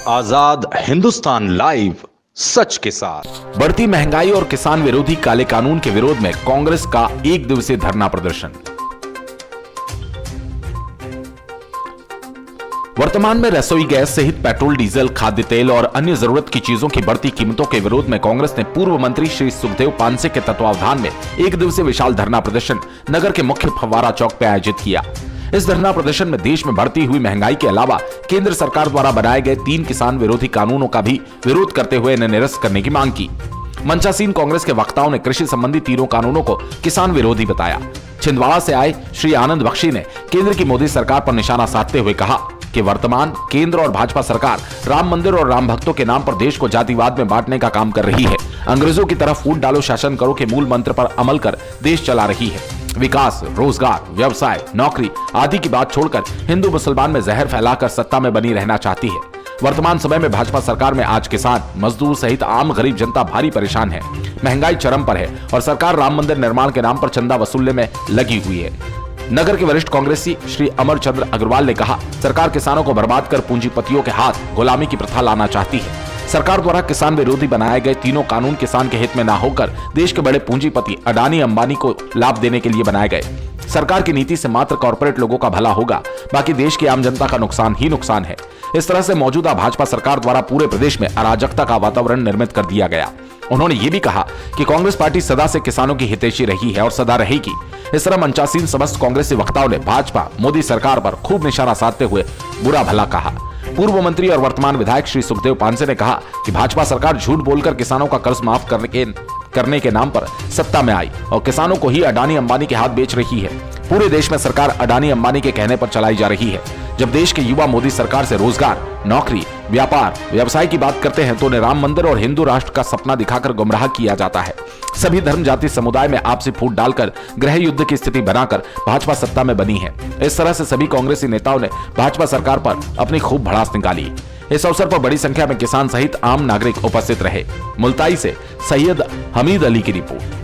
आजाद Hindustan live, सच के साथ। बढ़ती महंगाई और किसान विरोधी काले कानून के विरोध में कांग्रेस का एक दिवसीय धरना प्रदर्शन। वर्तमान में रसोई गैस सहित पेट्रोल, डीजल, खाद्य तेल और अन्य जरूरत की चीजों की बढ़ती कीमतों के विरोध में कांग्रेस ने पूर्व मंत्री श्री सुखदेव पांसे के तत्वावधान में एक दिवसीय विशाल धरना प्रदर्शन नगर के मुख्य फव्वारा चौक पर आयोजित किया। इस धरना प्रदर्शन में देश में बढ़ती हुई महंगाई के अलावा केंद्र सरकार द्वारा बनाए गए 3 किसान विरोधी कानूनों का भी विरोध करते हुए इन्हें निरस्त करने की मांग की। मंचासीन कांग्रेस के वक्ताओं ने कृषि संबंधी तीनों कानूनों को किसान विरोधी बताया। छिंदवाड़ा से आए श्री आनंद बख्शी ने केंद्र की मोदी सरकार पर निशाना साधते हुए कहा कि वर्तमान केंद्र और भाजपा सरकार राम मंदिर और राम भक्तों के नाम पर देश को जातिवाद में बांटने का काम कर रही है। अंग्रेजों की तरह फूट डालो शासन करो के मूल मंत्र पर अमल कर देश चला रही है। विकास, रोजगार, व्यवसाय, नौकरी आदि की बात छोड़कर हिंदू मुसलमान में जहर फैलाकर सत्ता में बनी रहना चाहती है। वर्तमान समय में भाजपा सरकार में आज किसान, मजदूर सहित आम गरीब जनता भारी परेशान है। महंगाई चरम पर है और सरकार राम मंदिर निर्माण के नाम पर चंदा वसूलने में लगी हुई है। नगर के वरिष्ठ कांग्रेसी श्री अमर चंद्र अग्रवाल ने कहा, सरकार किसानों को बर्बाद कर पूंजीपतियों के हाथ गुलामी की प्रथा लाना चाहती है। सरकार द्वारा किसान विरोधी बनाए गए तीनों कानून किसान के हित में न होकर देश के बड़े पूंजीपति अडानी अंबानी को लाभ देने के लिए बनाए गए। सरकार की नीति से मात्र कॉर्पोरेट लोगों का भला होगा, बाकी देश की आम जनता का नुकसान ही नुकसान है। इस तरह से मौजूदा भाजपा सरकार द्वारा पूरे प्रदेश में अराजकता का वातावरण निर्मित कर दिया गया। उन्होंने ये भी कहा कि कांग्रेस पार्टी सदा से किसानों की हितैषी रही है और सदा रहेगी। इस तरह मंचासीन समस्त कांग्रेसी वक्ताओं ने भाजपा मोदी सरकार पर खूब निशाना साधते हुए बुरा भला कहा। पूर्व मंत्री और वर्तमान विधायक श्री सुखदेव पांसे ने कहा कि भाजपा सरकार झूठ बोलकर किसानों का कर्ज माफ करने के नाम पर सत्ता में आई और किसानों को ही अडानी अंबानी के हाथ बेच रही है। पूरे देश में सरकार अडानी अंबानी के कहने पर चलाई जा रही है। जब देश के युवा मोदी सरकार से रोजगार, नौकरी, व्यापार, व्यवसाय की बात करते हैं तो उन्हें राम मंदिर और हिंदू राष्ट्र का सपना दिखाकर गुमराह किया जाता है। सभी धर्म जाति समुदाय में आपसी फूट डालकर गृह युद्ध की स्थिति बनाकर भाजपा सत्ता में बनी है। इस तरह से सभी कांग्रेसी नेताओं ने भाजपा सरकार पर अपनी खूब भड़ास निकाली। इस अवसर पर बड़ी संख्या में किसान सहित आम नागरिक उपस्थित रहे। मुल्ताई से सैयद हमीद अली की रिपोर्ट।